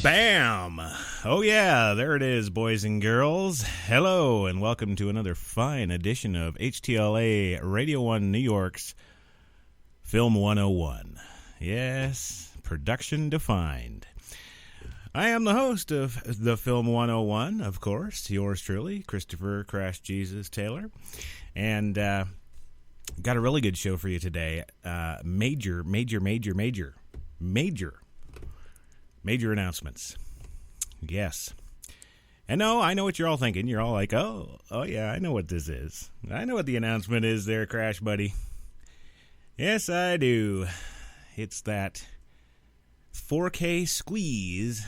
Bam! Oh yeah, there it is, boys and girls. Hello, and welcome to another fine edition of HTLA Radio 1 New York's Film 101. Yes, production defined. I am the host of the Film 101, of course, yours truly, Christopher Crash Jesus Taylor. And got a really good show for you today. Major announcements. Yes. And no, I know what you're all thinking. You're all like, oh yeah, I know what this is. I know what the announcement is there, Crash Buddy. Yes, I do. It's that 4K squeeze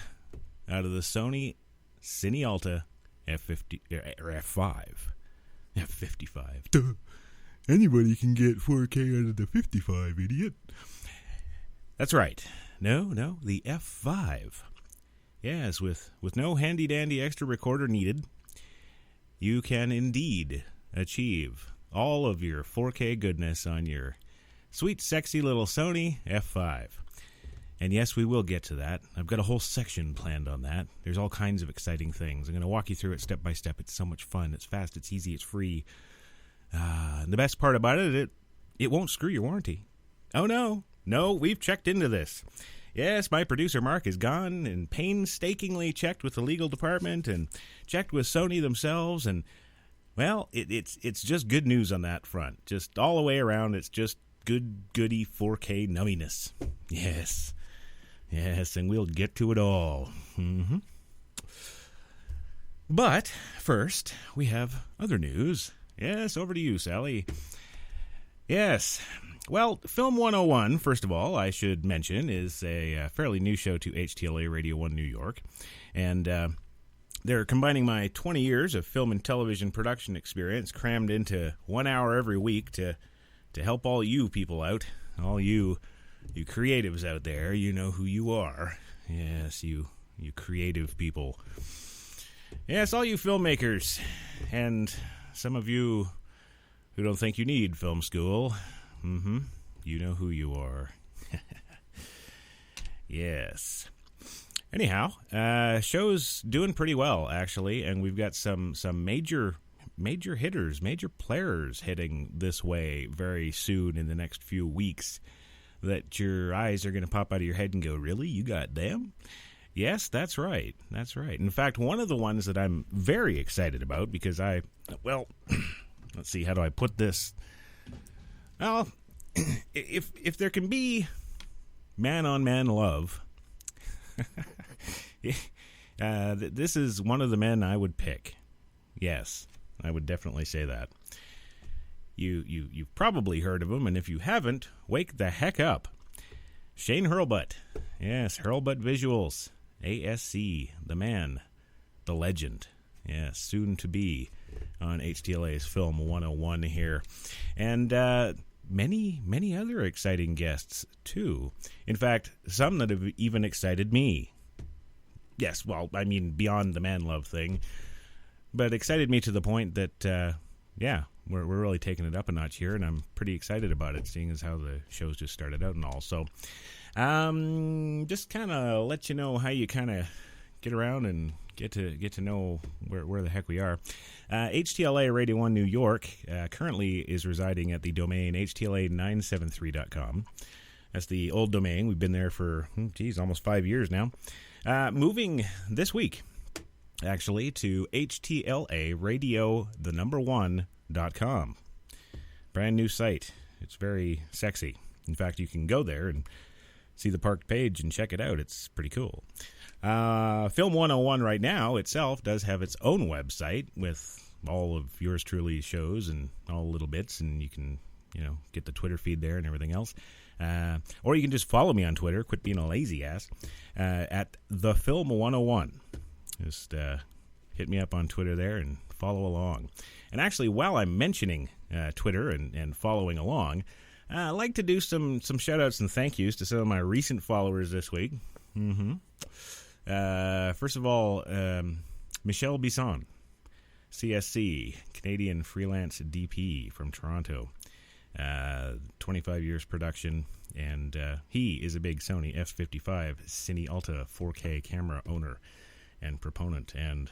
out of the Sony Cinealta F50 or F5. F55. Duh. Anybody can get 4K out of the 55, idiot. That's right. No, the F5. Yes, with no handy-dandy extra recorder needed, you can indeed achieve all of your 4K goodness on your sweet, sexy little Sony F5. And yes, we will get to that. I've got a whole section planned on that. There's all kinds of exciting things. I'm going to walk you through it step by step. It's so much fun. It's fast. It's easy. It's free. And the best part about it won't screw your warranty. Oh, no. No, we've checked into this. Yes, my producer Mark has gone and painstakingly checked with the legal department and checked with Sony themselves, and well, it's just good news on that front. Just all the way around, it's just goody 4K numminess. Yes, and we'll get to it all. But first, we have other news. Yes, over to you, Sally. Yes. Well, Film 101, first of all, I should mention, is a fairly new show to HTLA Radio 1 New York. And they're combining my 20 years of film and television production experience crammed into 1 hour every week to help all you people out. All you creatives out there, you know who you are. Yes, you creative people. Yes, all you filmmakers. And some of you who don't think you need film school. You know who you are. Yes. Anyhow, show's doing pretty well, actually, and we've got some major hitters, major players heading this way very soon in the next few weeks that your eyes are going to pop out of your head and go, really? You got them? Yes, that's right. That's right. In fact, one of the ones that I'm very excited about because let's see, how do I put this? Well, if there can be man-on-man love, this is one of the men I would pick. Yes, I would definitely say that. You've probably heard of him, and if you haven't, wake the heck up. Shane Hurlbut. Yes, Hurlbut Visuals. ASC, the man, the legend. Yes, soon to be on HTLA's Film 101 here. And many other exciting guests, too. In fact, some that have even excited me. Yes, well, I mean, beyond the man love thing. But excited me to the point that, we're really taking it up a notch here, and I'm pretty excited about it, seeing as how the show's just started out and all. So, just kind of let you know how you kind of get around and get to know where the heck we are. HTLA Radio 1 New York currently is residing at the domain htla973.com. That's the old domain. We've been there for, almost 5 years now. Moving this week, actually, to HTLAradio1.com. Brand new site. It's very sexy. In fact, you can go there and see the parked page and check it out. It's pretty cool. Film 101 right now itself does have its own website with all of yours truly shows and all the little bits, and you can, get the Twitter feed there and everything else. Or you can just follow me on Twitter, quit being a lazy ass, at the Film 101. Just hit me up on Twitter there and follow along. And actually, while I'm mentioning Twitter and following along, I'd like to do some shout-outs and thank yous to some of my recent followers this week. First of all, Michelle Bisson, CSC, Canadian freelance DP from Toronto. 25 years production. and he is a big Sony F55 Cine Alta 4K camera owner and proponent, and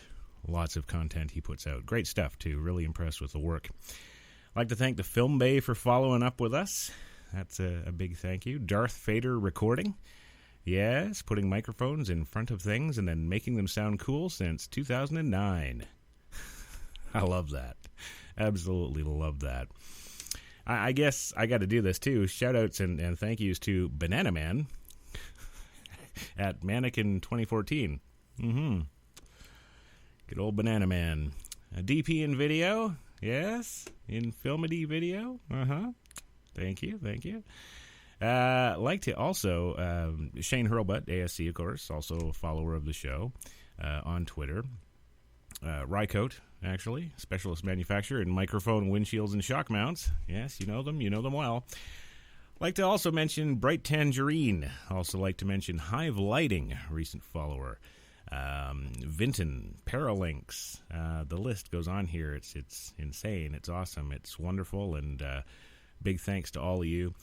lots of content he puts out. Great stuff, too. Really impressed with the work. I'd like to thank the Film Bay for following up with us. That's a big thank you. Darth Fader Recording. Yes, putting microphones in front of things and then making them sound cool since 2009. I love that. Absolutely love that. I guess I got to do this too. Shout-outs and thank yous to Banana Man at Mannequin 2014. Good old Banana Man. DP in video. Yes, in Filmity video. Thank you. Like to also, Shane Hurlbutt, ASC, of course, also a follower of the show on Twitter. Rycoat, actually, specialist manufacturer in microphone, windshields, and shock mounts. Yes, you know them well. Like to also mention Bright Tangerine. Also like to mention Hive Lighting, recent follower. Vinton, Paralinks. The list goes on here. It's insane. It's awesome. It's wonderful, and big thanks to all of you.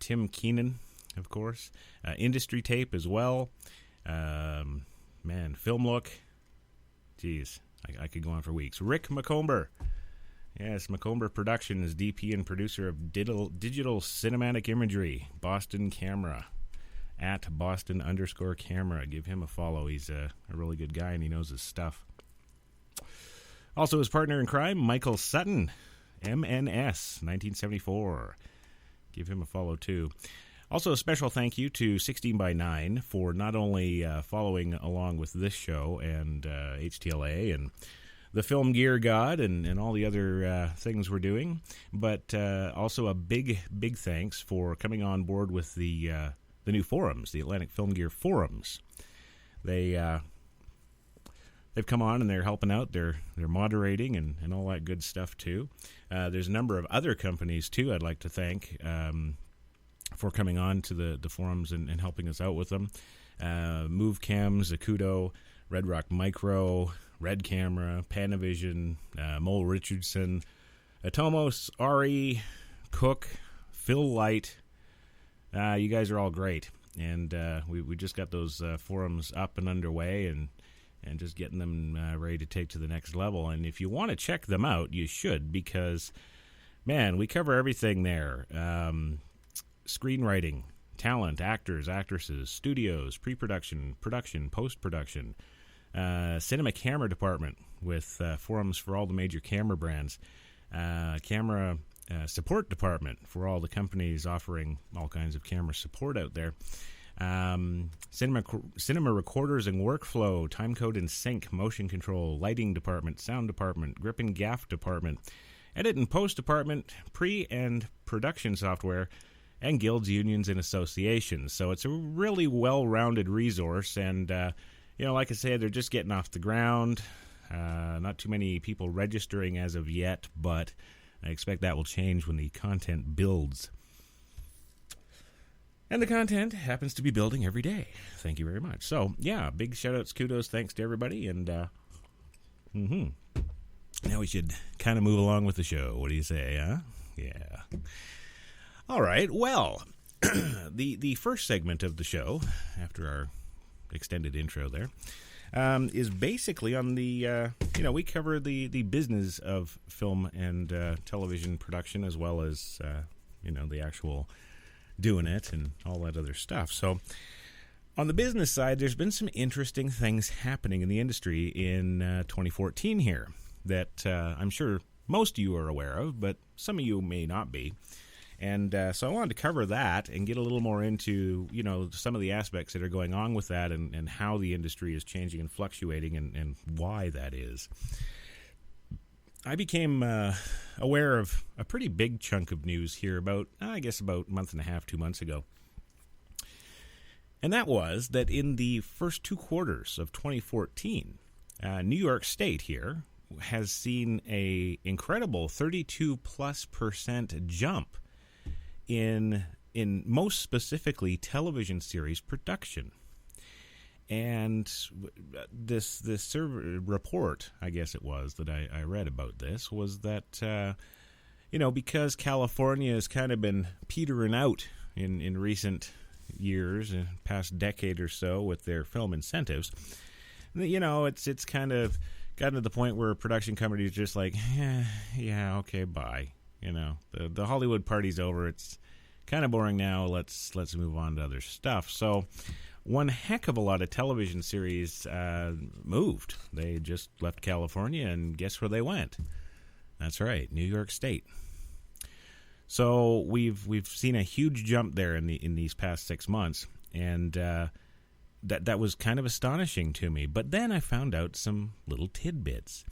Tim Keenan, of course. Industry Tape as well. Film Look. Jeez, I could go on for weeks. Rick McComber. Yes, McComber Productions, DP and producer of digital cinematic imagery. Boston Camera. At Boston_camera. Give him a follow. He's a really good guy, and he knows his stuff. Also, his partner in crime, Michael Sutton. MNS 1974. Give him a follow too. Also, a special thank you to 16x9 for not only following along with this show and HTLA and the Film Gear God and all the other things we're doing, but also a big thanks for coming on board with the new forums, the Atlantic Film Gear forums. They've come on and they're helping out. They're moderating and all that good stuff too. There's a number of other companies too I'd like to thank for coming on to the forums and helping us out with them. MoveCam, Zacuto, Red Rock Micro, Red Camera, Panavision, Mole Richardson, Atomos, Ari, Cook, Phil Light. You guys are all great. And we just got those forums up and underway and just getting them ready to take to the next level. And if you want to check them out, you should, because, man, we cover everything there. Screenwriting, talent, actors, actresses, studios, pre-production, production, post-production, cinema camera department with forums for all the major camera brands, camera support department for all the companies offering all kinds of camera support out there. Cinema recorders and workflow, time code and sync, motion control, lighting department, sound department, grip and gaff department, edit and post department, pre and production software, and guilds, unions, and associations. So it's a really well-rounded resource, and like I said, they're just getting off the ground. Not too many people registering as of yet, but I expect that will change when the content builds. And the content happens to be building every day. Thank you very much. So, yeah, big shout-outs, kudos, thanks to everybody. And now we should kind of move along with the show. What do you say, huh? Yeah. All right, well, the first segment of the show, after our extended intro there, is basically on the, we cover the business of film and television production, as well as, the actual doing it and all that other stuff. So on the business side, there's been some interesting things happening in the industry in 2014 here that I'm sure most of you are aware of, but some of you may not be. And so I wanted to cover that and get a little more into, some of the aspects that are going on with that and how the industry is changing and fluctuating and why that is. I became aware of a pretty big chunk of news here about a month and a half, 2 months ago. And that was that in the first 2 quarters of 2014, New York State here has seen a incredible 32+% jump in most specifically television series production. And this report, I guess it was, that I read about this, was that, because California has kind of been petering out in recent years, past decade or so, with their film incentives. It's kind of gotten to the point where production companies are just like, yeah, okay, bye. The Hollywood party's over. It's kind of boring now. Let's move on to other stuff. So one heck of a lot of television series moved. They just left California, and guess where they went? That's right, New York State. So we've seen a huge jump there in these past 6 months, and that was kind of astonishing to me. But then I found out some little tidbits.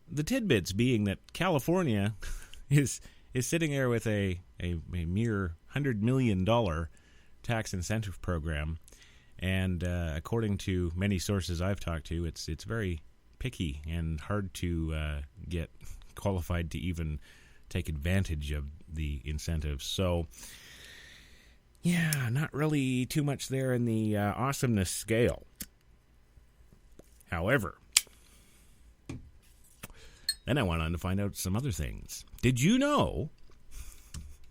The tidbits being that California is sitting there with a mere $100 million tax incentive program, and according to many sources I've talked to, it's very picky and hard to get qualified to even take advantage of the incentives. So, yeah, not really too much there in the awesomeness scale. However, then I went on to find out some other things. Did you know,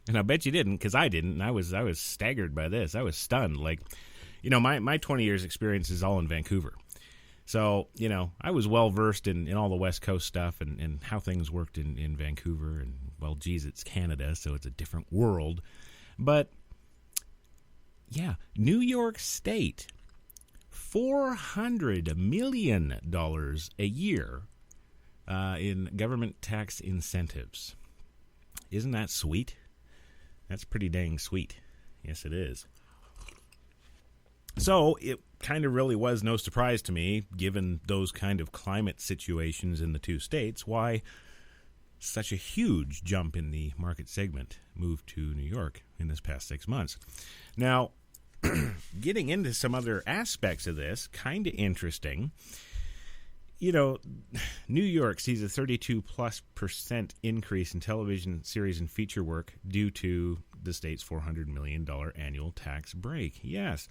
and I bet you didn't, because I didn't, and I was staggered by this. I was stunned. Like, my 20 years experience is all in Vancouver. So, I was well-versed in all the West Coast stuff and how things worked in Vancouver. And, well, geez, it's Canada, so it's a different world. But, yeah, New York State, $400 million a year in government tax incentives. Isn't that sweet? That's pretty dang sweet. Yes, it is. So it kind of really was no surprise to me, given those kind of climate situations in the two states, why such a huge jump in the market segment moved to New York in this past 6 months. Now, getting into some other aspects of this, kind of interesting. New York sees a 32+% increase in television series and feature work due to the state's $400 million annual tax break. Yes.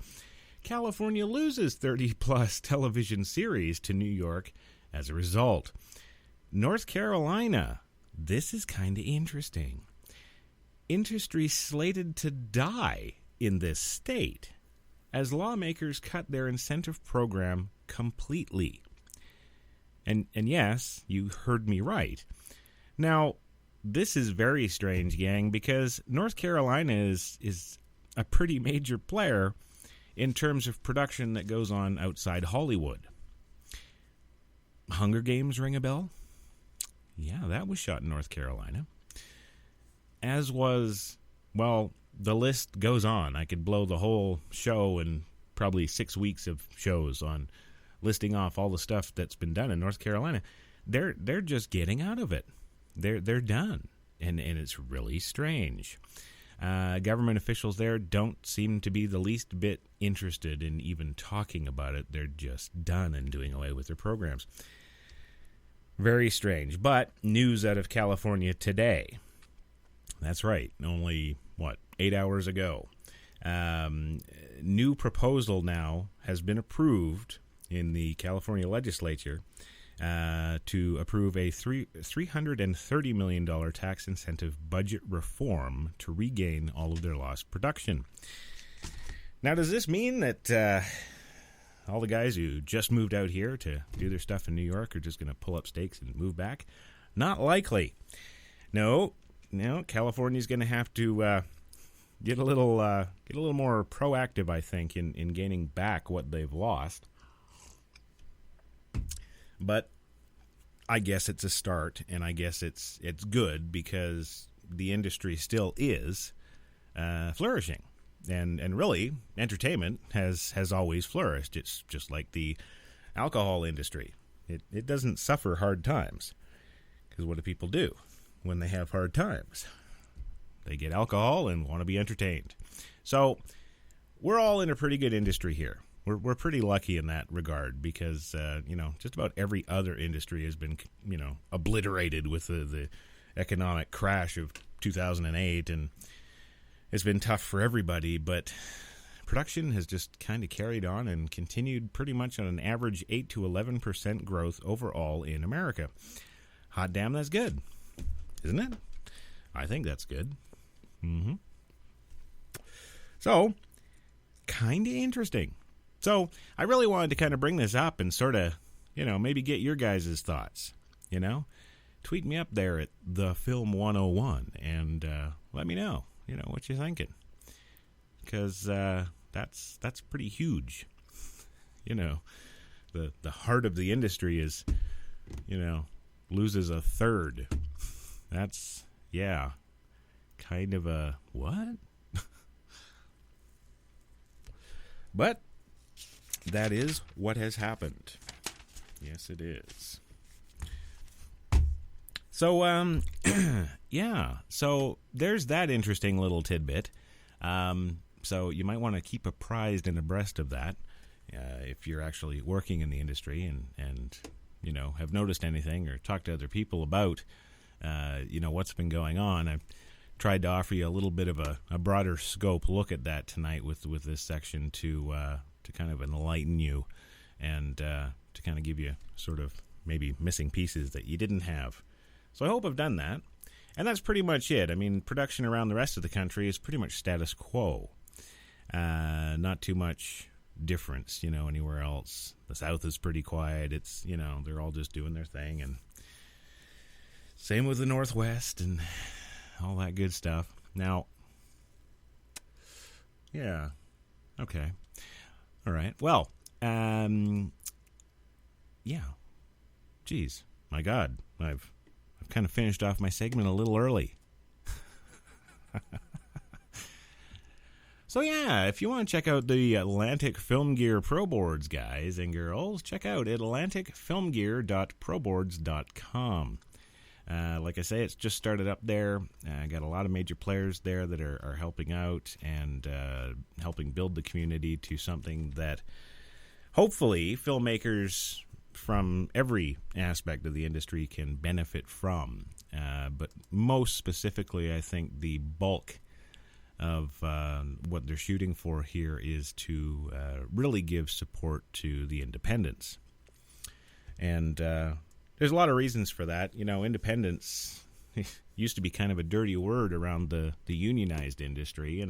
California loses 30-plus television series to New York as a result. North Carolina, this is kind of interesting. Industry slated to die in this state as lawmakers cut their incentive program completely. And yes, you heard me right. Now, this is very strange, gang, because North Carolina is a pretty major player in terms of production that goes on outside Hollywood. Hunger Games ring a bell? Yeah, that was shot in North Carolina. As was, well, the list goes on. I could blow the whole show in probably 6 weeks of shows on listing off all the stuff that's been done in North Carolina. They're just getting out of it. They're done. And it's really strange. Government officials there don't seem to be the least bit interested in even talking about it. They're just done and doing away with their programs. Very strange. But news out of California today. That's right. Only, 8 hours ago. New proposal now has been approved in the California legislature to approve a $330 million tax incentive budget reform to regain all of their lost production. Now, does this mean that all the guys who just moved out here to do their stuff in New York are just going to pull up stakes and move back? Not likely. No, California's going to have to get a little more proactive, I think, in gaining back what they've lost. But I guess it's a start, and I guess it's good because the industry still is flourishing. And really, entertainment has always flourished. It's just like the alcohol industry. It doesn't suffer hard times. Because what do people do when they have hard times? They get alcohol and want to be entertained. So we're all in a pretty good industry here. We're pretty lucky in that regard because, just about every other industry has been, obliterated with the economic crash of 2008, and it's been tough for everybody, but production has just kind of carried on and continued pretty much on an average 8 to 11% growth overall in America. Hot damn, that's good, isn't it? I think that's good. So, kind of interesting. So, I really wanted to kind of bring this up and sort of, maybe get your guys' thoughts, Tweet me up there at TheFilm101 and let me know, what you're thinking. Because that's pretty huge. The heart of the industry is, loses a third. That's, kind of a what? But that is what has happened. Yes, it is. So, so there's that interesting little tidbit. So you might want to keep apprised and abreast of that if you're actually working in the industry and have noticed anything or talked to other people about, what's been going on. I've tried to offer you a little bit of a broader scope look at that tonight with this section to kind of enlighten you and to kind of give you sort of maybe missing pieces that you didn't have. So I hope I've done that. And that's pretty much it. I mean, production around the rest of the country is pretty much status quo. Not too much difference, anywhere else. The South is pretty quiet. It's, they're all just doing their thing. And same with the Northwest and all that good stuff. Now, yeah. Okay. All right. Well, yeah. Geez. My God. I've kind of finished off my segment a little early. So yeah, if you want to check out the Atlantic Film Gear Pro Boards, guys and girls, check out atlanticfilmgear.proboards.com. Like I say, it's just started up there. Got a lot of major players there that are helping out and helping build the community to something that hopefully filmmakers from every aspect of the industry can benefit from. But most specifically, I think the bulk of what they're shooting for here is to really give support to the independents. And there's a lot of reasons for that. Independence used to be kind of a dirty word around the unionized industry,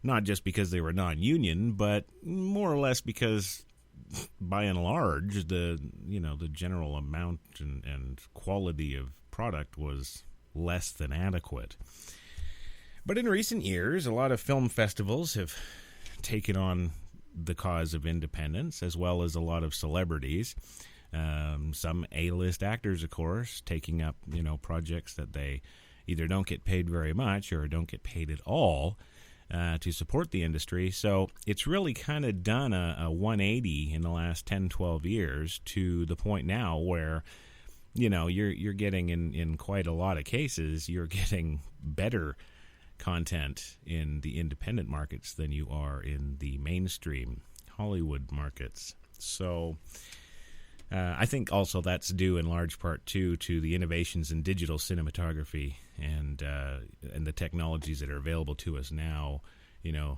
Not just because they were non-union, but more or less because by and large, the general amount and quality of product was less than adequate. But in recent years, a lot of film festivals have taken on the cause of independence, as well as a lot of celebrities. Some A-list actors, of course, taking up projects that they either don't get paid very much or don't get paid at all. To support the industry. So it's really kind of done a 180 in the last 10, 12 years to the point now where, you're getting in quite a lot of cases, you're getting better content in the independent markets than you are in the mainstream Hollywood markets. So I think also that's due in large part, too, to the innovations in digital cinematography and the technologies that are available to us now,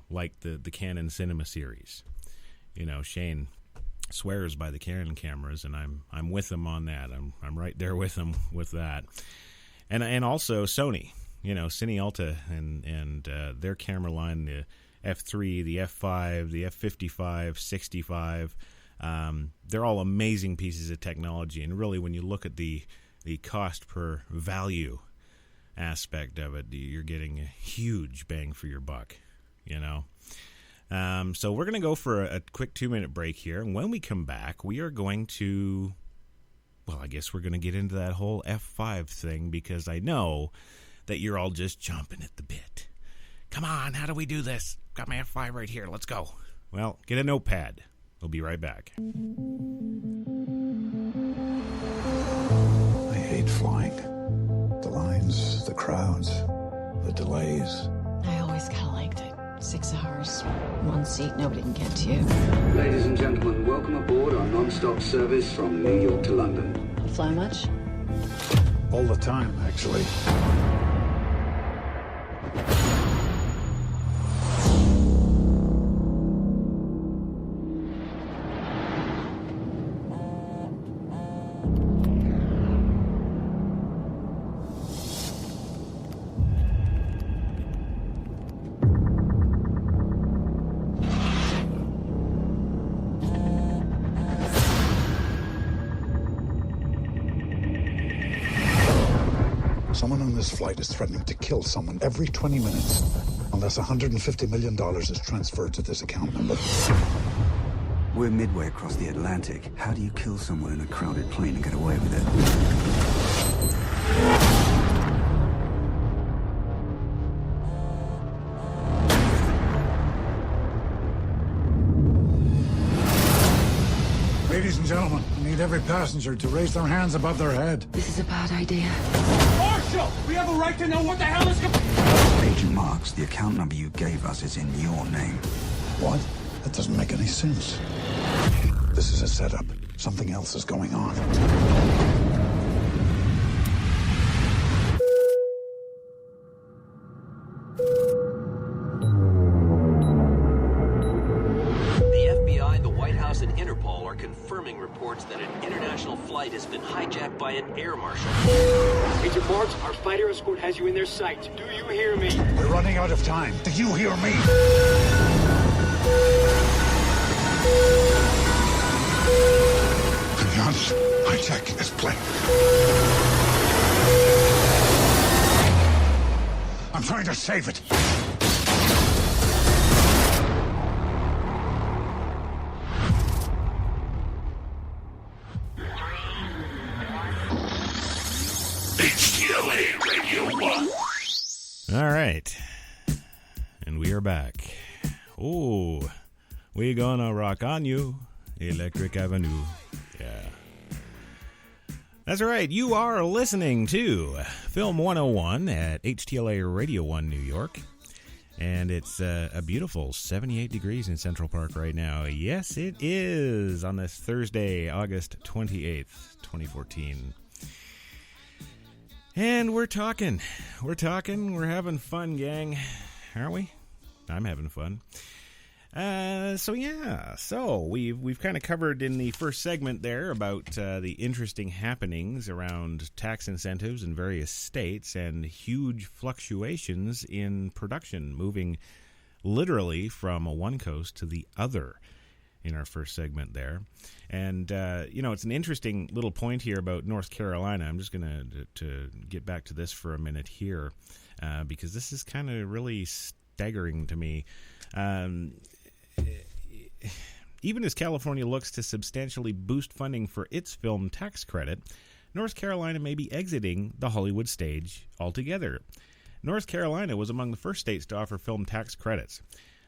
like the Canon Cinema series. Shane swears by the Canon cameras, and I'm with him on that. I'm right there with him with that. And also Sony, Cine Alta and their camera line, the F3, the F5, the F55, 65. They're all amazing pieces of technology, and really when you look at the cost per value aspect of it, you're getting a huge bang for your buck, So we're going to go for a quick 2-minute break here, and when we come back, we are going to, I guess we're going to get into that whole F5 thing, because I know that you're all just chomping at the bit. Come on, how do we do this? Got my F5 right here, let's go. Well, get a notepad. We'll be right back. I hate flying. The lines, the crowds, the delays. I always kind of liked it. 6 hours, one seat, nobody can get to you. Ladies and gentlemen, welcome aboard our non-stop service from New York to London. You fly much? All the time, actually. Someone on this flight is threatening to kill someone every 20 minutes unless $150 million is transferred to this account number. We're midway across the Atlantic. How do you kill someone in a crowded plane and get away with it? Ladies and gentlemen, I need every passenger to raise their hands above their head. This is a bad idea. Marshal, we have a right to know what the hell is going on. Agent Marks, the account number you gave us is in your name. What? That doesn't make any sense. This is a setup. Something else is going on. And Interpol are confirming reports that an international flight has been hijacked by an air marshal. Agent Marks, our fighter escort has you in their sights. Do you hear me? We're running out of time. Do you hear me? I'm not hijacking this plane. I'm trying to save it. All right. And we are back. Oh, we gonna rock on you, Electric Avenue. Yeah. That's right. You are listening to Film 101 at HTLA Radio 1 New York. And it's a beautiful 78 degrees in Central Park right now. Yes, it is on this Thursday, August 28th, 2014. And we're talking, we're having fun, gang, aren't we? I'm having fun. So we've kind of covered in the first segment there about the interesting happenings around tax incentives in various states and huge fluctuations in production, moving literally from one coast to the other in our first segment there. And, it's an interesting little point here about North Carolina. I'm just going to get back to this for a minute here because this is kind of really staggering to me. Even as California looks to substantially boost funding for its film tax credit, North Carolina may be exiting the Hollywood stage altogether. North Carolina was among the first states to offer film tax credits.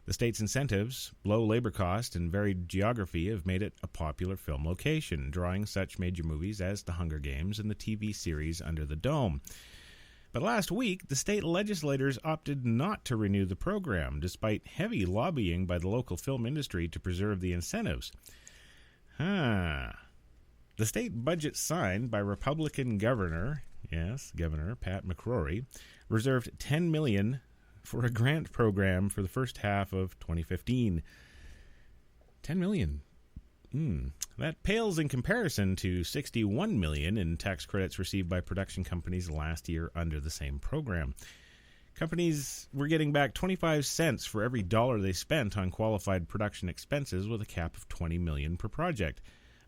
The state's incentives, low labor cost, and varied geography have made it a popular film location, drawing such major movies as The Hunger Games and the TV series Under the Dome. But last week, the state legislators opted not to renew the program, despite heavy lobbying by the local film industry to preserve the incentives. The state budget signed by Republican Governor Pat McCrory, reserved $10 million for a grant program for the first half of 2015. $10 million. That pales in comparison to $61 million in tax credits received by production companies last year under the same program. Companies were getting back 25 cents for every dollar they spent on qualified production expenses, with a cap of $20 million per project.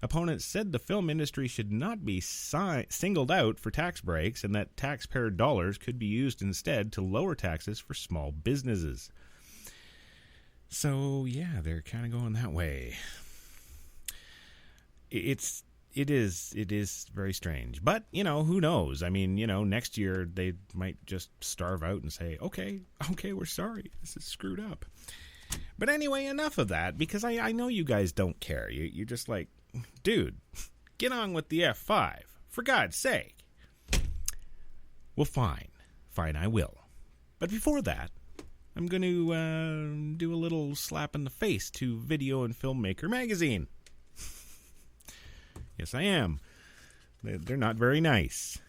Opponents said the film industry should not be singled out for tax breaks, and that taxpayer dollars could be used instead to lower taxes for small businesses. So, yeah, they're kind of going that way. It is very strange. But, who knows? I mean, next year they might just starve out and say, okay, we're sorry. This is screwed up. But anyway, enough of that, because I know you guys don't care. You're just like, dude, get on with the F5, for God's sake. Well, fine, I will. But before that, I'm going to do a little slap in the face to Video and Filmmaker magazine. Yes, I am. They're not very nice.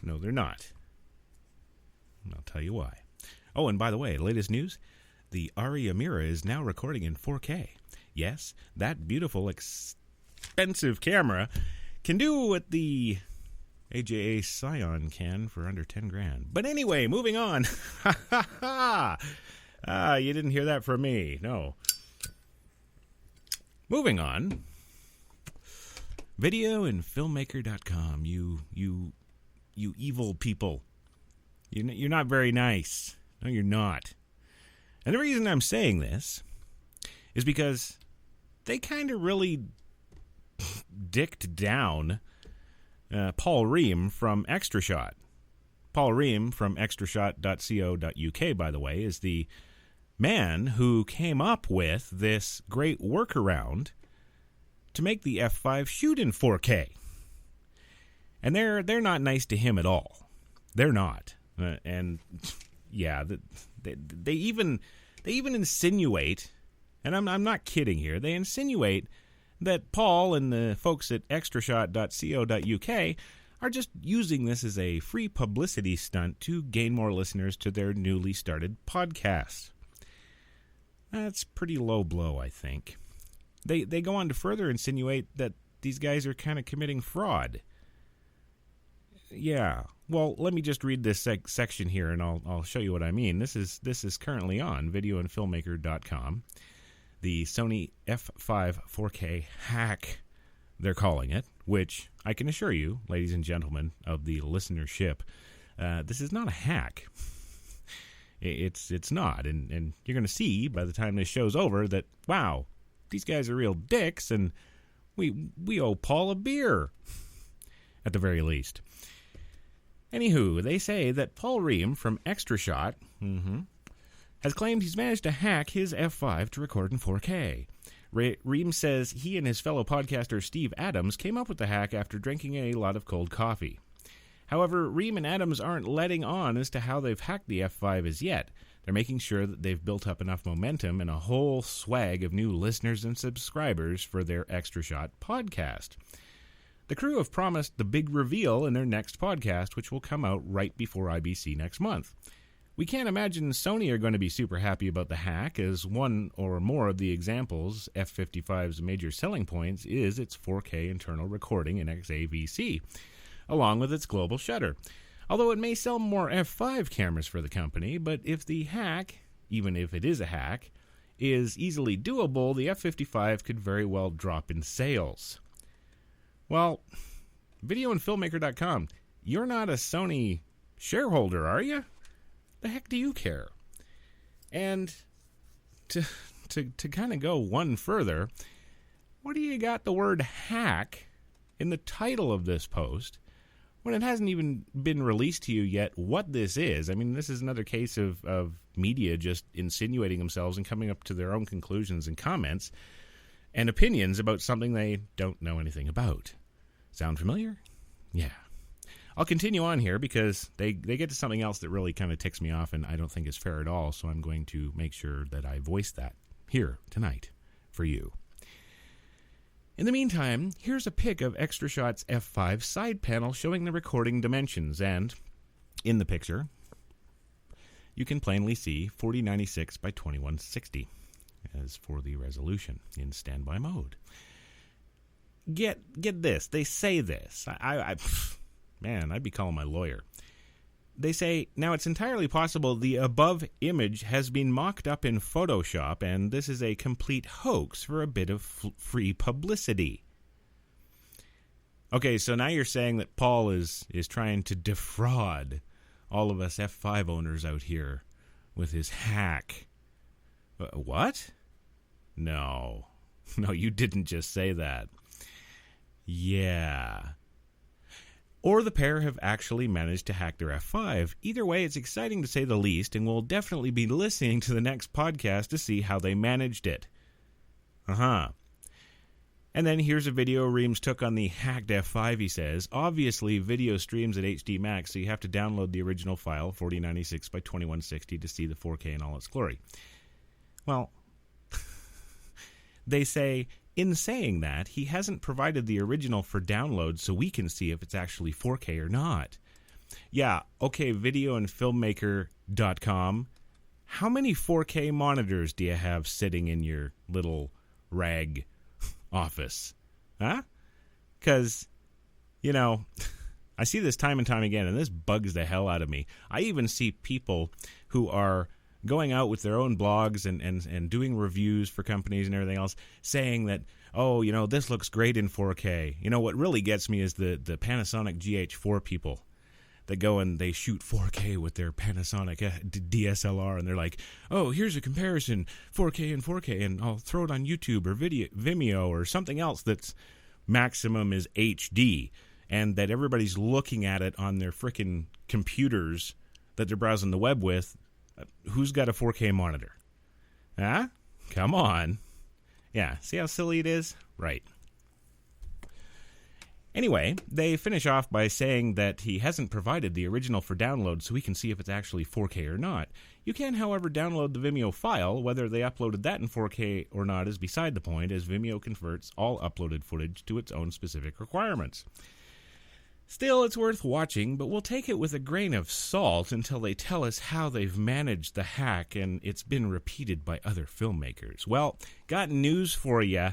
No, they're not. And I'll tell you why. Oh, and by the way, latest news, the Ari Amira is now recording in 4K. Yes, that beautiful, expensive camera can do what the AJA Scion can for under 10 grand. But anyway, moving on. You didn't hear that from me. No. Moving on. Videoandfilmmaker.com. You evil people. You're not very nice. No, you're not. And the reason I'm saying this is because they kind of really dicked down Paul Ream from Extra Shot. Paul Ream from extrashot.co.uk, by the way, is the man who came up with this great workaround to make the F5 shoot in 4K. And they're not nice to him at all. They're not. And yeah, they even insinuate, and I'm not kidding here, they insinuate that Paul and the folks at extrashot.co.uk are just using this as a free publicity stunt to gain more listeners to their newly started podcast. That's pretty low blow, I think. They go on to further insinuate that these guys are kind of committing fraud. Yeah, well, let me just read this section here, and I'll show you what I mean. This is currently on videoandfilmmaker.com. The Sony F5 4K hack, they're calling it, which I can assure you, ladies and gentlemen of the listenership, this is not a hack. It's not, and you're going to see by the time this show's over that, wow, these guys are real dicks, and we owe Paul a beer, at the very least. Anywho, they say that Paul Ream from Extra Shot has claimed he's managed to hack his F5 to record in 4K. Ream says he and his fellow podcaster Steve Adams came up with the hack after drinking a lot of cold coffee. However, Ream and Adams aren't letting on as to how they've hacked the F5 as yet. They're making sure that they've built up enough momentum and a whole swag of new listeners and subscribers for their Extra Shot podcast. The crew have promised the big reveal in their next podcast, which will come out right before IBC next month. We can't imagine Sony are going to be super happy about the hack, as one or more of the examples, F55's major selling points is its 4K internal recording in XAVC, along with its global shutter. Although it may sell more F5 cameras for the company, but if the hack, even if it is a hack, is easily doable, the F55 could very well drop in sales. Well, videoandfilmmaker.com, you're not a Sony shareholder, are you? The heck do you care? And to kind of go one further, what do you got the word hack in the title of this post when it hasn't even been released to you yet what this is? I mean, this is another case of media just insinuating themselves and coming up to their own conclusions and comments and opinions about something they don't know anything about. Sound familiar? Yeah. I'll continue on here because they get to something else that really kind of ticks me off and I don't think is fair at all, so I'm going to make sure that I voice that here tonight for you. In the meantime, here's a pic of Extra Shot's F5 side panel showing the recording dimensions, and in the picture, you can plainly see 4096 by 2160 as for the resolution in standby mode. Get this. They say this. Man, I'd be calling my lawyer. They say, now it's entirely possible the above image has been mocked up in Photoshop, and this is a complete hoax for a bit of free publicity. Okay, so now you're saying that Paul is trying to defraud all of us F5 owners out here with his hack. What? No, you didn't just say that. Yeah. Or the pair have actually managed to hack their F5. Either way, it's exciting to say the least, and we'll definitely be listening to the next podcast to see how they managed it. And then here's a video Reams took on the hacked F5, he says. Obviously, video streams at HD Max, so you have to download the original file, 4096 by 2160, to see the 4K in all its glory. Well, they say, in saying that, he hasn't provided the original for download so we can see if it's actually 4K or not. Yeah, okay, videoandfilmmaker.com. How many 4K monitors do you have sitting in your little rag office? Huh? Because, I see this time and time again, and this bugs the hell out of me. I even see people who are going out with their own blogs and doing reviews for companies and everything else, saying that, oh, this looks great in 4K. What really gets me is the Panasonic GH4 people. that go and they shoot 4K with their Panasonic DSLR, and they're like, oh, here's a comparison, 4K and 4K, and I'll throw it on YouTube or Vimeo or something else that's maximum is HD, and that everybody's looking at it on their frickin' computers that they're browsing the web with. Who's got a 4K monitor? Huh? Come on. Yeah, see how silly it is? Right. Anyway, they finish off by saying that he hasn't provided the original for download so we can see if it's actually 4K or not. You can, however, download the Vimeo file. Whether they uploaded that in 4K or not is beside the point, as Vimeo converts all uploaded footage to its own specific requirements. Still, it's worth watching, but we'll take it with a grain of salt until they tell us how they've managed the hack and it's been repeated by other filmmakers. Well, got news for you,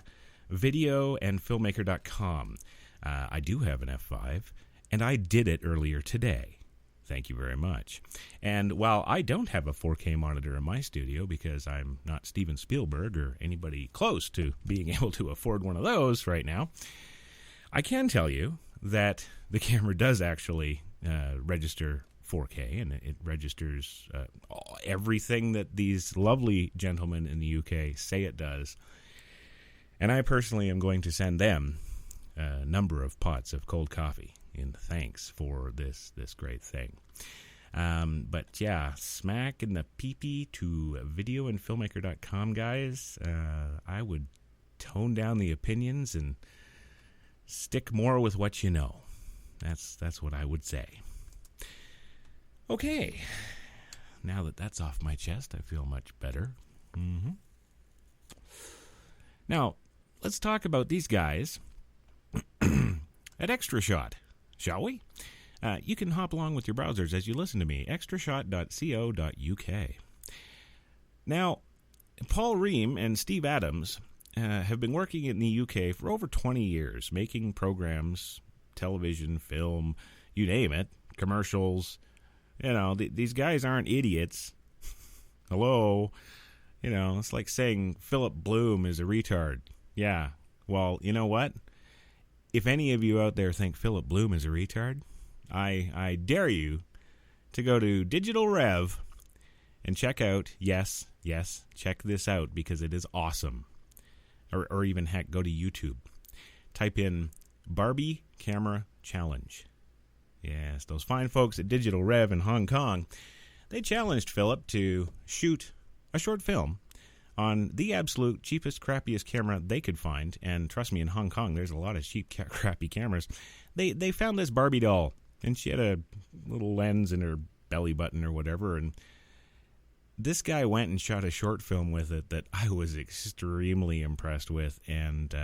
videoandfilmmaker.com. I do have an F5, and I did it earlier today. Thank you very much. And while I don't have a 4K monitor in my studio because I'm not Steven Spielberg or anybody close to being able to afford one of those right now, I can tell you that the camera does actually register 4K, and it registers everything that these lovely gentlemen in the UK say it does. And I personally am going to send them a number of pots of cold coffee in thanks for this great thing. But yeah, smack in the pee-pee to videoandfilmmaker.com, guys. I would tone down the opinions and stick more with what you know. That's what I would say. Okay. Now that that's off my chest, I feel much better. Now, let's talk about these guys at ExtraShot, shall we? You can hop along with your browsers as you listen to me, extrashot.co.uk. Now, Paul Ream and Steve Adams have been working in the UK for over 20 years, making programs, television, film, you name it, commercials. You know, these guys aren't idiots. Hello? You know, it's like saying Philip Bloom is a retard. Yeah, well, you know what? If any of you out there think Philip Bloom is a retard, I dare you to go to Digital Rev and check out, yes, check this out because it is awesome. Or even, heck, go to YouTube. Type in Barbie Camera Challenge. Yes, those fine folks at Digital Rev in Hong Kong, they challenged Philip to shoot a short film on the absolute cheapest, crappiest camera they could find. And trust me, in Hong Kong, there's a lot of cheap, crappy cameras. They found this Barbie doll, and she had a little lens in her belly button or whatever, and this guy went and shot a short film with it that I was extremely impressed with, and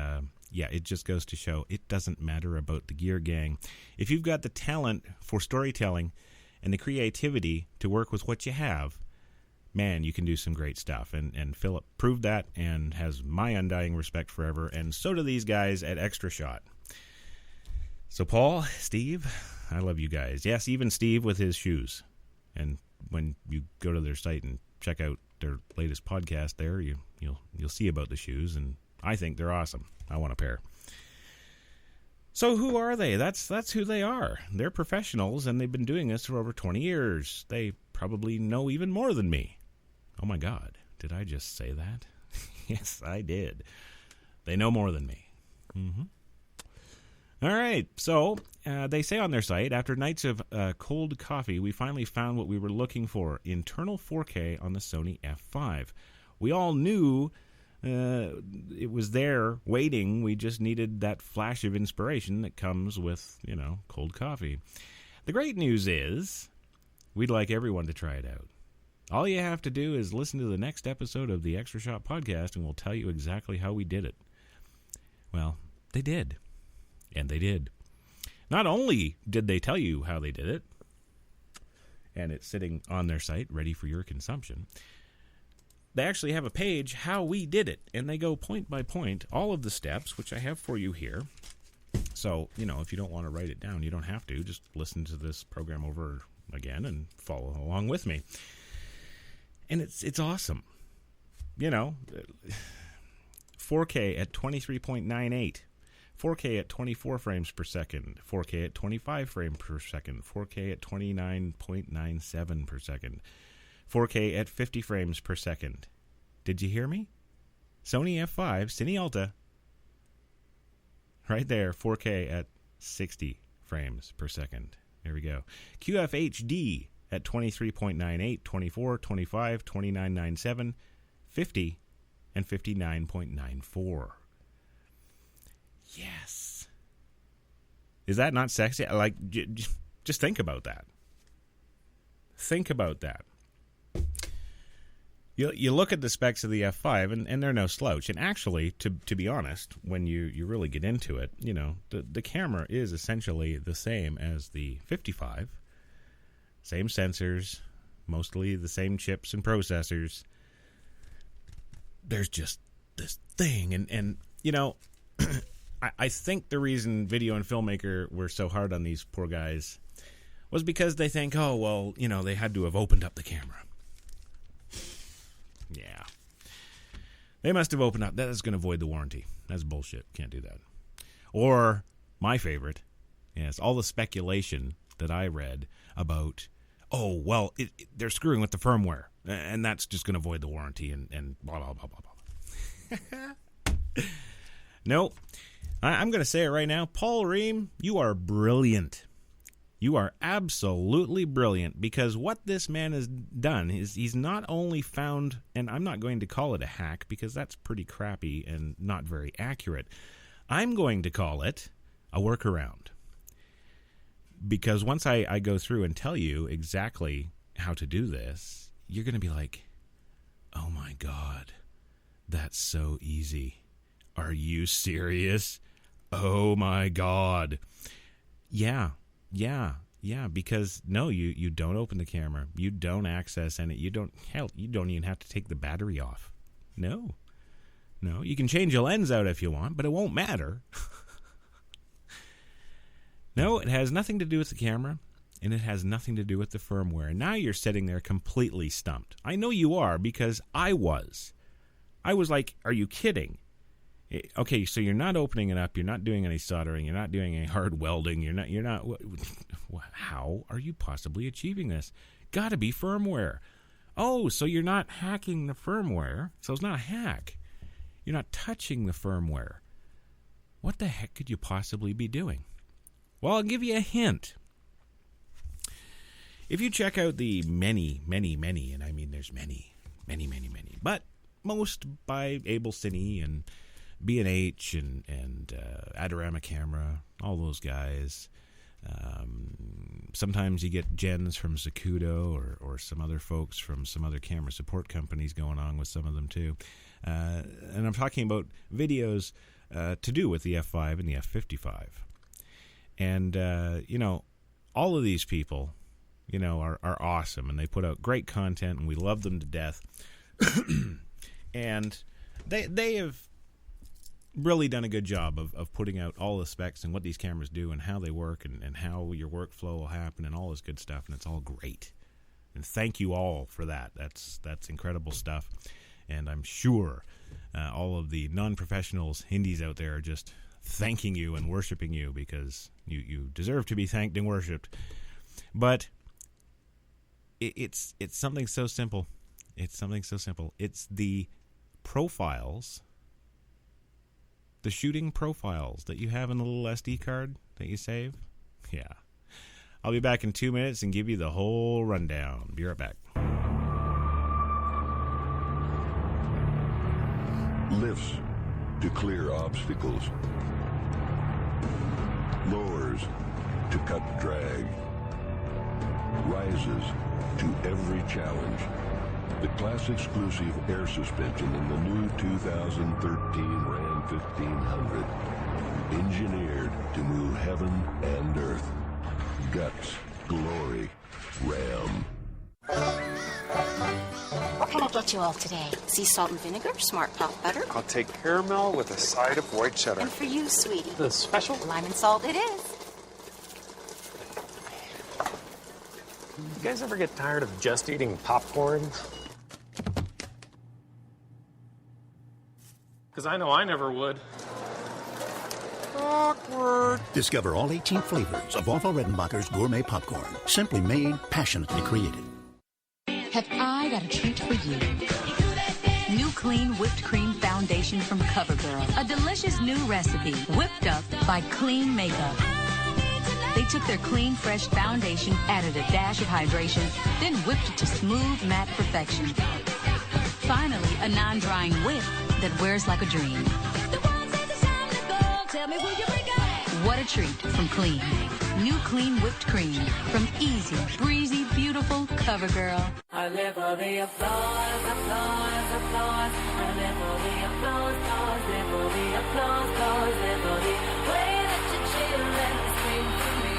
yeah, it just goes to show it doesn't matter about the gear, gang. If you've got the talent for storytelling and the creativity to work with what you have, man, you can do some great stuff. And Philip proved that and has my undying respect forever, and so do these guys at ExtraShot. So Paul, Steve, I love you guys. Yes, even Steve with his shoes. And when you go to their site and check out their latest podcast there, you'll see about the shoes, and I think they're awesome. I want a pair. So who are they? That's who they are. They're professionals, and they've been doing this for over 20 years. They probably know even more than me. Oh my God, did I just say that? Yes, I did. They know more than me. All right, so they say on their site, after nights of cold coffee, we finally found what we were looking for, internal 4K on the Sony F5. We all knew it was there waiting. We just needed that flash of inspiration that comes with, cold coffee. The great news is we'd like everyone to try it out. All you have to do is listen to the next episode of the Extra Shot podcast, and we'll tell you exactly how we did it. Well, they did. And they did. Not only did they tell you how they did it, and it's sitting on their site ready for your consumption, they actually have a page, how we did it, and they go point by point, all of the steps, which I have for you here. So, if you don't want to write it down, you don't have to. Just listen to this program over again and follow along with me. And it's awesome. 4K at 23.98. 4K at 24 frames per second, 4K at 25 frames per second, 4K at 29.97 per second, 4K at 50 frames per second. Did you hear me? Sony F5 Cine Alta. Right there, 4K at 60 frames per second. There we go. QFHD at 23.98, 24, 25, 29.97, 50, and 59.94. Yes. Is that not sexy? Like, just think about that. Think about that. You look at the specs of the F5, and they're no slouch. And actually, to be honest, when you really get into it, you know, the camera is essentially the same as the 55. Same sensors, mostly the same chips and processors. There's just this thing. And you know, I think the reason Video and Filmmaker were so hard on these poor guys was because they think, oh, well, you know, they had to have opened up the camera. Yeah. They must have opened up. That is going to void the warranty. That's bullshit. Can't do that. Or, my favorite, yes, all the speculation that I read about, oh, well, they're screwing with the firmware, and that's just going to void the warranty, and blah, blah, blah, blah, blah. No. I'm going to say it right now. Paul Ream, you are brilliant. You are absolutely brilliant, because what this man has done is he's not only found, and I'm not going to call it a hack because that's pretty crappy and not very accurate. I'm going to call it a workaround. Because once I go through and tell you exactly how to do this, you're going to be like, oh my God, that's so easy. Are you serious? Oh my God. Yeah, because no, you don't open the camera. You don't access any. You don't even have to take the battery off. No, you can change your lens out if you want, but it won't matter. No, it has nothing to do with the camera, and it has nothing to do with the firmware. And now you're sitting there completely stumped. I know you are, because I was. I was like, are you kidding? Okay, so you're not opening it up, you're not doing any soldering, you're not doing any hard welding, you're not, how are you possibly achieving this? Gotta be firmware. Oh, so you're not hacking the firmware, so it's not a hack. You're not touching the firmware. What the heck could you possibly be doing? Well, I'll give you a hint. If you check out the many, and I mean there's many, but most by Able Cine and B&H and Adorama Camera, all those guys. Sometimes you get gens from Zacuto or some other folks from some other camera support companies going on with some of them too. And I'm talking about videos to do with the F5 and the F55. And, you know, all of these people, you know, are awesome, and they put out great content, and we love them to death. And they have really done a good job of putting out all the specs and what these cameras do and how they work and how your workflow will happen and all this good stuff, and it's all great. And thank you all for that. That's incredible stuff. And I'm sure all of the non-professionals, indies out there, are just thanking you and worshiping you, because you deserve to be thanked and worshipped. But it's something so simple. It's something so simple. It's the profiles, the shooting profiles that you have in the little SD card that you save. Yeah. I'll be back in 2 minutes and give you the whole rundown. Be right back. Lifts to clear obstacles. Lowers to cut drag. Rises to every challenge. The class exclusive air suspension in the new 2013 Ram 1500. Engineered to move heaven and earth. Guts, glory, Ram. What can I get you all today? Sea salt and vinegar, smart pot butter. I'll take caramel with a side of white cheddar. And for you, sweetie. The special? Lime and salt it is. You guys ever get tired of just eating popcorn? Because I know I never would. Discover all 18 flavors of Orville Redenbacher's gourmet popcorn. Simply made, passionately created. Have I got a treat for you? New clean whipped cream foundation from CoverGirl. A delicious new recipe whipped up by Clean Makeup. They took their clean, fresh foundation, added a dash of hydration, then whipped it to smooth, matte perfection. Finally, a non-drying whip that wears like a dream. What a treat from Clean. New clean whipped cream from easy, breezy, beautiful CoverGirl. I live for the applause, applause, applause. I live for the applause, applause, live for the applause, applause, live for the way that you chill and scream for me.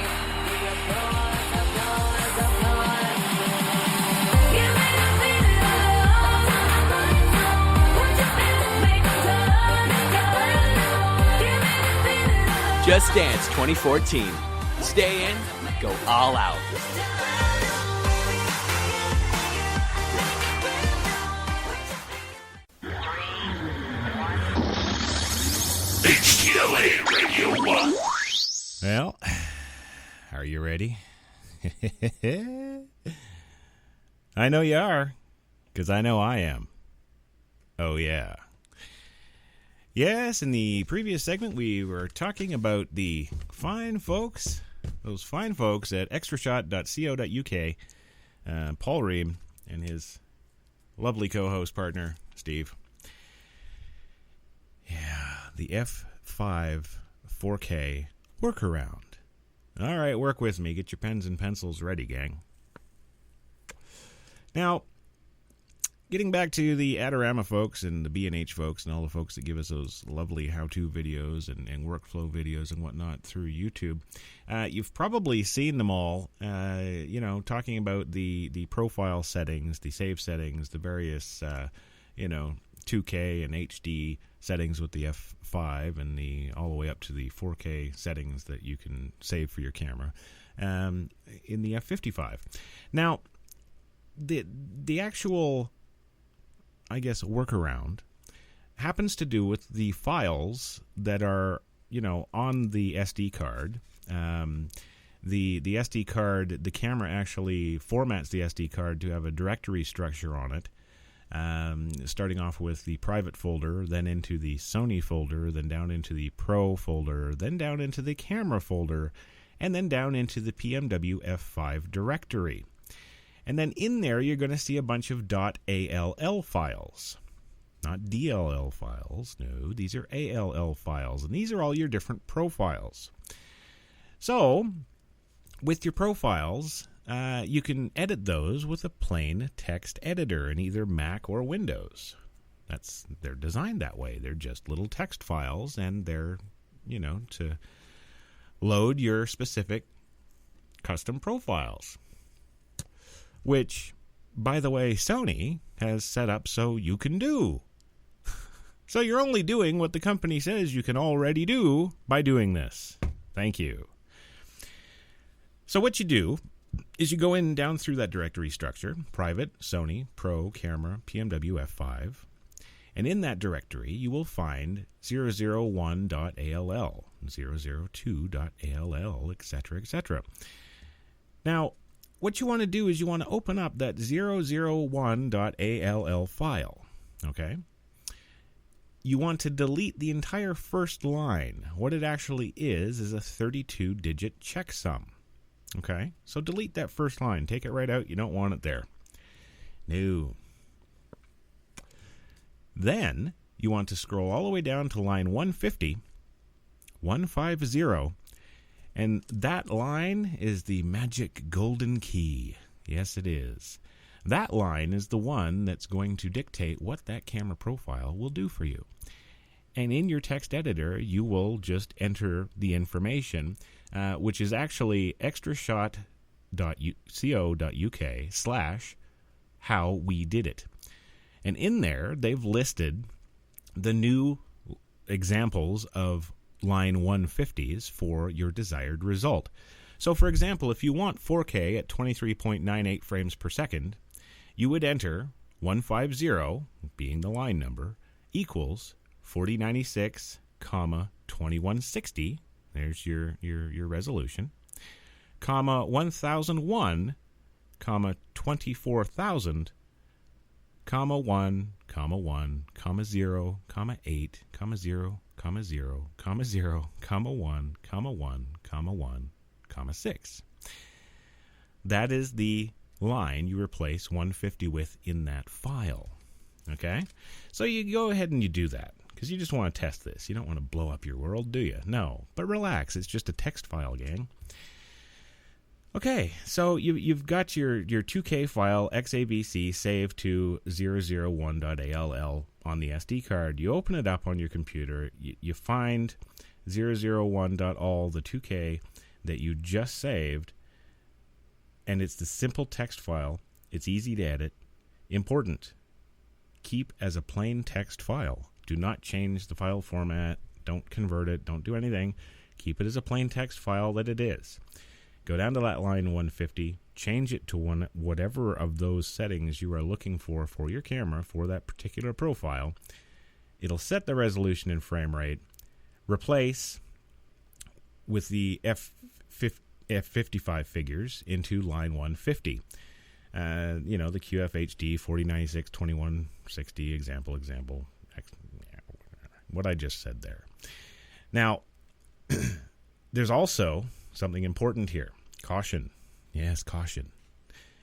The applause, applause, applause. Give me the feeling of love. Won't you feel it, make a turn, give me the feeling of Just Dance 2014. Stay in, go all out. HTLA Radio 1. Well, are you ready? I know you are, because I know I am. Oh, yeah. Yes, in the previous segment, we were talking about the fine folks, those fine folks at extrashot.co.uk, Paul Ream and his lovely co-host partner, Steve. Yeah, the F5 4K workaround. All right, work with me. Get your pens and pencils ready, gang. Now, getting back to the Adorama folks and the B&H folks and all the folks that give us those lovely how-to videos and workflow videos and whatnot through YouTube, you've probably seen them all, talking about the profile settings, the save settings, the various, 2K and HD settings with the F5 and all the way up to the 4K settings that you can save for your camera in the F55. Now, the actual, I guess, workaround happens to do with the files that are, on the SD card. The SD card, the camera actually formats the SD card to have a directory structure on it, starting off with the private folder, then into the Sony folder, then down into the Pro folder, then down into the camera folder, and then down into the PMW F5 directory. And then in there, you're going to see a bunch of .all files. Not DLL files. No, these are ALL files. And these are all your different profiles. So, with your profiles, you can edit those with a plain text editor in either Mac or Windows. They're designed that way. They're just little text files, and they're, to load your specific custom profiles. Which, by the way, Sony has set up so you can do. So you're only doing what the company says you can already do by doing this. Thank you. So what you do is you go in down through that directory structure, private, Sony, Pro, Camera, PMW, F5. And in that directory, you will find 001.all, 002.all, etc., etc. Now, what you want to do is you want to open up that 001.all file, okay? You want to delete the entire first line. What it actually is a 32-digit checksum, okay? So delete that first line. Take it right out. You don't want it there. No. Then you want to scroll all the way down to line 150, and that line is the magic golden key. Yes, it is. That line is the one that's going to dictate what that camera profile will do for you. And in your text editor, you will just enter the information, which is actually extrashot.co.uk/howwedidit. And in there, they've listed the new examples of line 150s for your desired result. So, for example, if you want 4K at 23.98 frames per second, you would enter 150, being the line number, equals 4096, 2160 There's your resolution. Comma 1001, comma 24,000, comma 1, comma 1, comma 0, comma 8, comma 0, comma 0, comma 0, comma 1, comma 1, comma 1, comma 6. That is the line you replace 150 with in that file. Okay? So you go ahead and you do that because you just want to test this. You don't want to blow up your world, do you? No. But relax. It's just a text file, gang. Okay, so you've got your 2K file XAVC saved to 001.all on the SD card. You open it up on your computer. You find 001.all, the 2K that you just saved, and it's the simple text file. It's easy to edit. Important. Keep as a plain text file. Do not change the file format. Don't convert it. Don't do anything. Keep it as a plain text file that it is. Go down to that line 150, change it to whatever of those settings you are looking for your camera for that particular profile. It'll set the resolution and frame rate. Replace with the F55 figures into line 150. The QFHD 4096 2160 example. What I just said there. Now, there's also something important here. Caution. Yes, caution.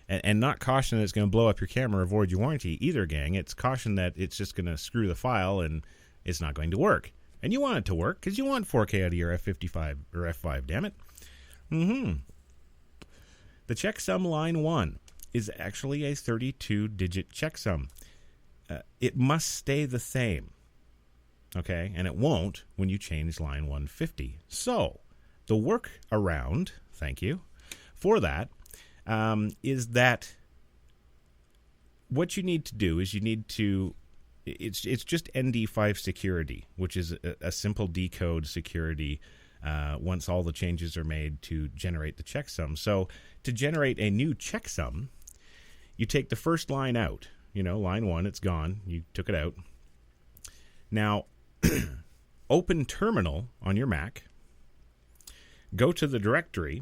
And not caution that it's going to blow up your camera or void your warranty either, gang. It's caution that it's just going to screw the file and it's not going to work. And you want it to work because you want 4K out of your F55 or F5, damn it. The checksum line 1 is actually a 32-digit checksum. It must stay the same. Okay? And it won't when you change line 150. So, the workaround, thank you, for that is that what you need to do is you need to, it's just ND5 security, which is a simple decode security once all the changes are made to generate the checksum. So to generate a new checksum, you take the first line out. Line 1, it's gone. You took it out. Now, open Terminal on your Mac. Go to the directory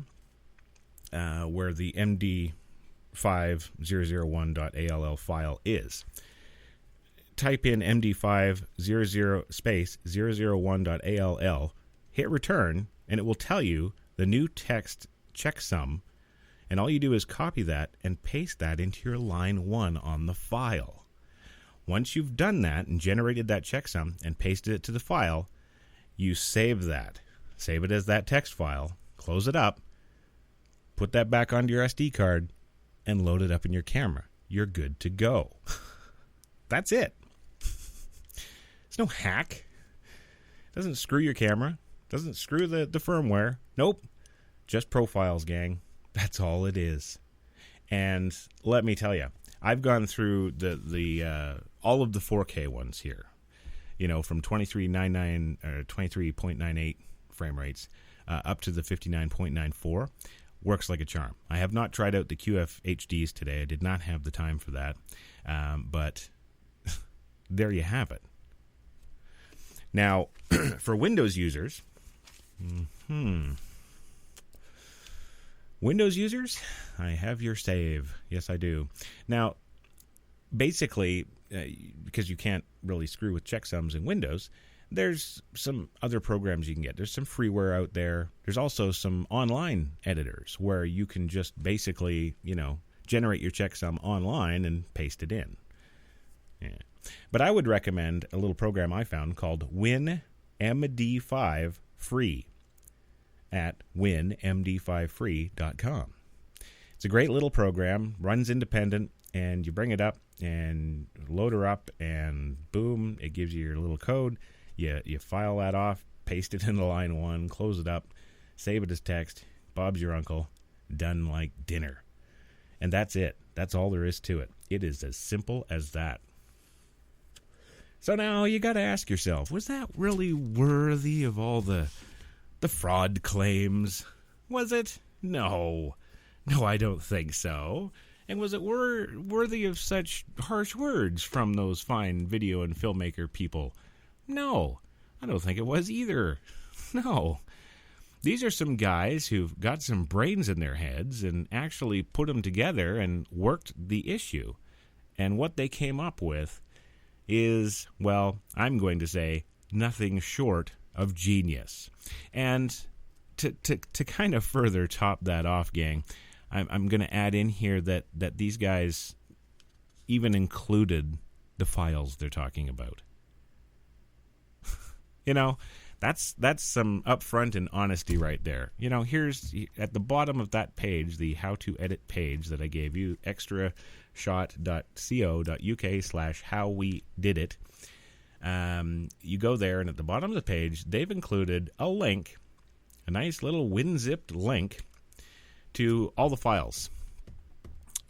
where the MD5001.all file is. Type in MD500 space 001.all, hit return, and it will tell you the new text checksum, and all you do is copy that and paste that into your line 1 on the file. Once you've done that and generated that checksum and pasted it to the file, you save that. Save it as that text file, close it up, put that back onto your SD card, and load it up in your camera. You're good to go. That's it. It's no hack. Doesn't screw your camera. Doesn't screw the firmware. Nope. Just profiles, gang. That's all it is. And let me tell you, I've gone through the all of the 4K ones here. From 23.99 or 23.98 frame rates up to the 59.94. Works like a charm. I have not tried out the QFHDs today. I did not have the time for that. But there you have it. Now, for Windows users, Windows users, I have your save. Yes, I do. Now, basically, because you can't really screw with checksums in Windows, there's some other programs you can get. There's some freeware out there. There's also some online editors where you can just basically, generate your checksum online and paste it in. Yeah. But I would recommend a little program I found called WinMD5 Free at winmd5free.com. It's a great little program, runs independent, and you bring it up and load her up, and boom, it gives you your little code. You file that off, paste it into line 1, close it up, save it as text. Bob's your uncle. Done like dinner. And that's it. That's all there is to it. It is as simple as that. So now you got to ask yourself, was that really worthy of all the fraud claims? Was it? No. No, I don't think so. And was it worthy of such harsh words from those fine video and filmmaker people? No, I don't think it was either. No. These are some guys who've got some brains in their heads and actually put them together and worked the issue. And what they came up with is, well, I'm going to say nothing short of genius. And to kind of further top that off, gang, I'm going to add in here that these guys even included the files they're talking about. You know, that's some upfront and honesty right there. You know, here's at the bottom of that page, the how to edit page that I gave you, extrashot.co.uk/howwedidit. You go there, and at the bottom of the page, they've included a link, a nice little WinZipped link to all the files,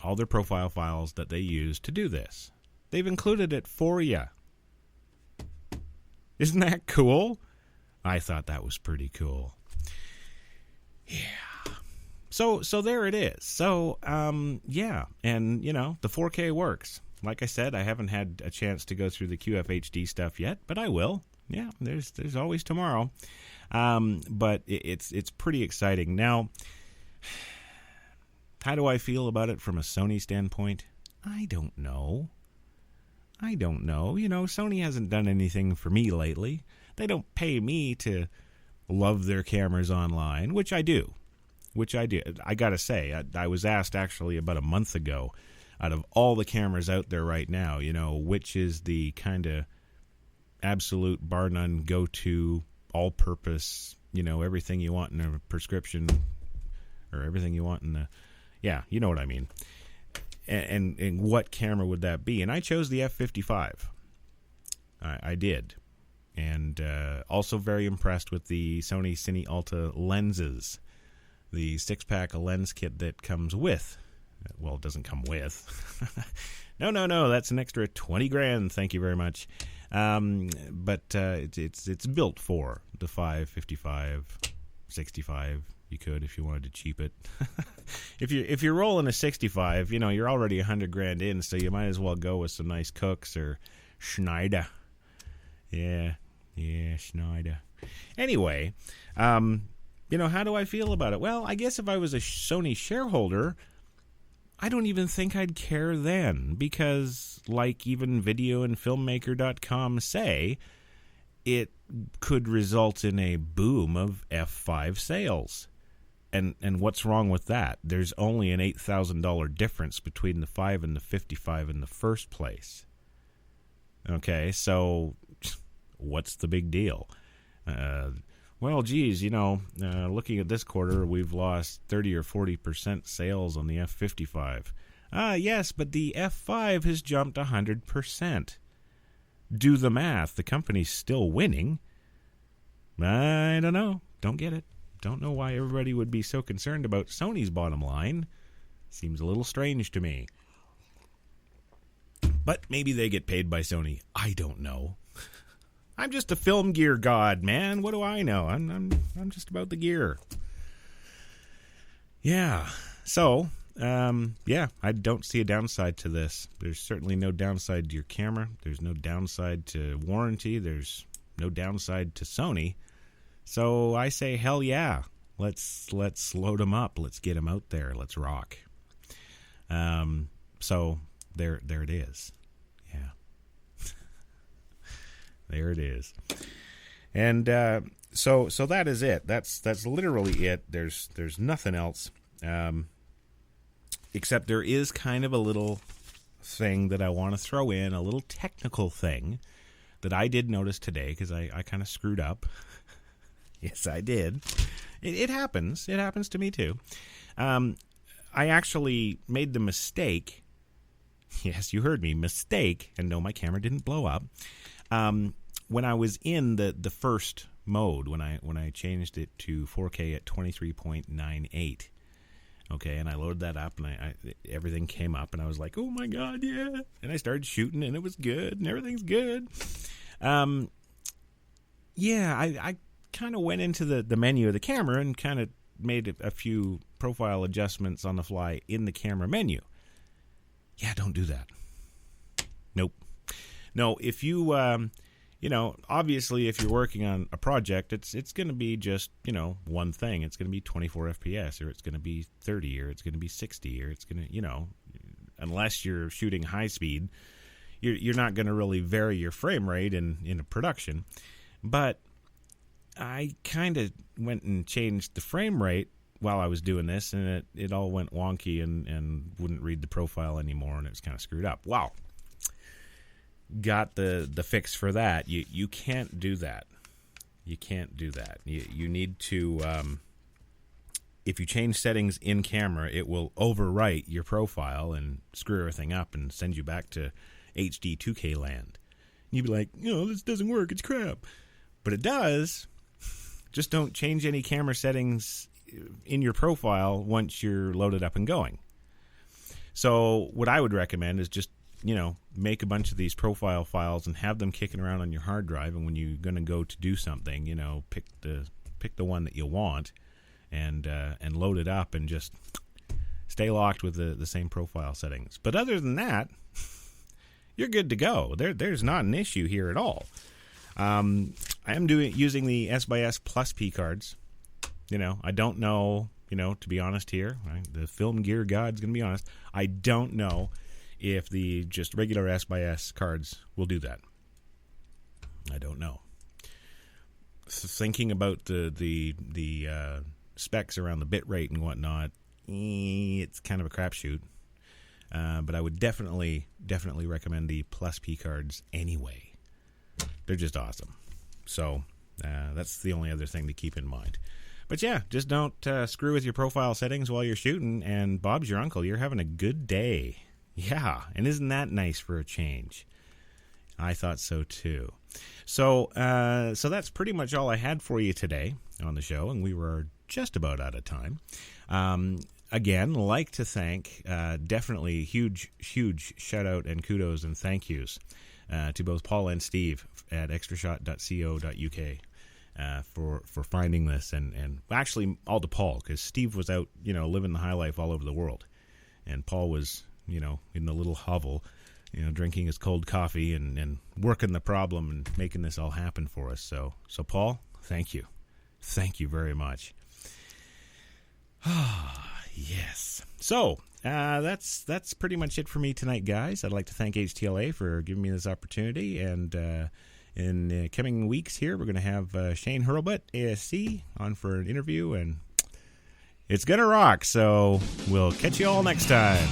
all their profile files that they use to do this. They've included it for you. Isn't that cool? I thought that was pretty cool. Yeah. So there it is. So, yeah. And, you know, the 4K works. Like I said, I haven't had a chance to go through the QFHD stuff yet, but I will. Yeah, there's always tomorrow. But it's pretty exciting. Now, how do I feel about it from a Sony standpoint? I don't know. You know, Sony hasn't done anything for me lately. They don't pay me to love their cameras online, which I do. I got to say, I was asked actually about a month ago, out of all the cameras out there right now, you know, which is the kind of absolute bar none go-to, all-purpose, you know, everything you want in a prescription, or everything you want in the, yeah, you know what I mean. And what camera would that be? And I chose the F55. I did. And also very impressed with the Sony Cine Alta lenses. The 6-pack lens kit that comes with. Well, it doesn't come with. No. That's an extra $20,000. Thank you very much. But it's built for the 5, 55, 65. You could if you wanted to cheap it. If you're rolling a 65, you know, you're already $100,000 in, so you might as well go with some nice Cooks or Schneider. Yeah, Schneider. Anyway, you know, how do I feel about it? Well, I guess if I was a Sony shareholder, I don't even think I'd care then, because like even video and filmmaker.com say, it could result in a boom of F5 sales. And what's wrong with that? There's only an $8,000 difference between the 5 and the 55 in the first place. Okay, so what's the big deal? Well, geez, you know, looking at this quarter, we've lost 30 or 40% sales on the F55. Yes, but the F5 has jumped 100%. Do the math. The company's still winning. I don't know. Don't get it. Don't know why everybody would be so concerned about Sony's bottom line. Seems a little strange to me. But maybe they get paid by Sony. I don't know. I'm just a film gear god, man. What do I know? I'm just about the gear. Yeah. So, yeah, I don't see a downside to this. There's certainly no downside to your camera. There's no downside to warranty. There's no downside to Sony. So I say, hell yeah. Let's load them up. Let's get them out there. Let's rock. So there it is. Yeah. There it is. And so that is it. That's literally it. There's nothing else. Except there is kind of a little thing that I want to throw in, a little technical thing that I did notice today because I kind of screwed up. Yes, I did. It happens. It happens to me too. I actually made the mistake. Yes, you heard me. Mistake. And no, my camera didn't blow up. When I was in the first mode, when I changed it to 4K at 23.98. Okay, and I loaded that up, and I everything came up, and I was like, oh my God, yeah. And I started shooting, and it was good, and everything's good. Yeah, I kind of went into the menu of the camera and kind of made a few profile adjustments on the fly in the camera menu. Yeah, don't do that. Nope. No, if you obviously if you're working on a project, it's going to be just, one thing. It's going to be 24 FPS, or it's going to be 30, or it's going to be 60, or it's going to, unless you're shooting high speed, you're not going to really vary your frame rate in a production. But I kind of went and changed the frame rate while I was doing this, and it all went wonky and wouldn't read the profile anymore, and it was kind of screwed up. Wow. Got the fix for that. You can't do that. You can't do that. You need to, if you change settings in camera, it will overwrite your profile and screw everything up and send you back to HD 2K land. You'd be like, this doesn't work, it's crap. But it does. Just don't change any camera settings in your profile once you're loaded up and going. So what I would recommend is just, make a bunch of these profile files and have them kicking around on your hard drive, and when you're going to go to do something, pick the one that you want and load it up and just stay locked with the same profile settings. But other than that, you're good to go. There's not an issue here at all. I am using the S/S Plus P cards. I don't know, to be honest here, right? The film gear god's going to be honest. I don't know if the just regular S/S cards will do that. I don't know. Thinking about the specs around the bit rate and whatnot, it's kind of a crapshoot. But I would definitely recommend the Plus P cards anyway. They're just awesome. So that's the only other thing to keep in mind. But yeah, just don't screw with your profile settings while you're shooting, and Bob's your uncle. You're having a good day. Yeah, and isn't that nice for a change? I thought so too. So that's pretty much all I had for you today on the show, and we were just about out of time. Again, like to thank, definitely huge shout out and kudos and thank yous to both Paul and Steve at extrashot.co.uk. For finding this, and actually all to Paul, because Steve was out, living the high life all over the world, and Paul was, in the little hovel, drinking his cold coffee and working the problem and making this all happen for us. So Paul, thank you very much. Yes. So that's pretty much it for me tonight, guys. I'd like to thank HTLA for giving me this opportunity, and in coming weeks here, we're going to have Shane Hurlbut, ASC, on for an interview, and it's going to rock. So we'll catch you all next time.